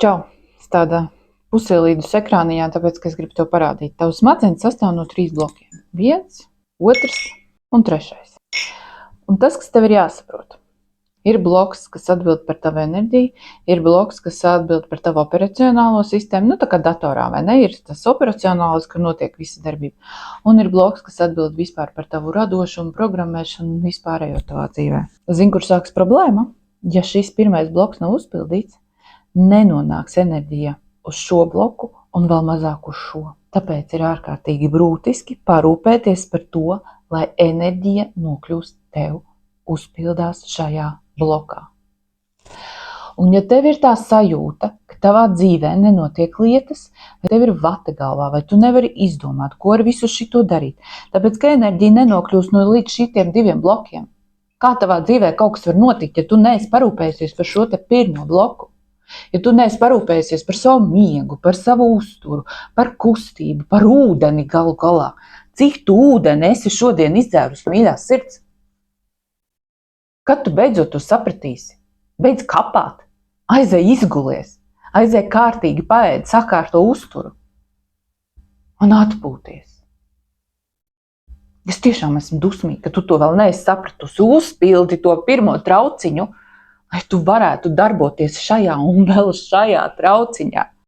Čau! Es tāda pusielīdus ekrāniņā, tāpēc, ka es gribu tev parādīt. Tavs smadzenes sastāv no 3 blokiem. 1, 2 un 3. Un tas, kas tev ir jāsaprot. Ir bloks, kas atbild par tavu enerģiju, ir bloks, kas atbild par tavu operacionālo sistēmu, tā kā datorā, vai ne? Ir tas operacionālis, kur notiek visa darbība. Un ir bloks, kas atbild vispār par tavu radošumu, programmēšanu un vispārējo tavā dzīvē. Zini, kur sāks problēma? Ja šis pirmais bloks nav uzpildīts, nenonāks enerģija uz šo bloku un vēl mazāk uz šo. Tāpēc ir ārkārtīgi būtiski parūpēties par to, lai enerģija nokļūst tev uzpildās šajā blokā. Un ja tev ir tā sajūta, ka tavā dzīvē nenotiek lietas, vai tev ir vata galvā, vai tu nevari izdomāt, ko ar visu šito darīt, tāpēc, ka enerģija nenokļūst no līdz šitiem 2 blokiem. Kā tavā dzīvē kaut kas var notikt, ja tu neesi parūpējusies par šo te pirmo bloku? Ja tu neesi parūpējusies par savu miegu, par savu uzturu, par kustību, par ūdeni galu galā. Cik tu ūdeni esi šodien izdzērus, mīļā sirds? Kad tu beidzot to sapratīsi? Beidz kapāt, aizej izgulies, aizej kārtīgi paēd, sakārto uzturu un atpūties. Es tiešām esmu dusmīga, ka tu to vēl neesi sapratusi. Uzpildi to pirmo trauciņu, lai tu varētu darboties šajā un vēl šajā trauciņā.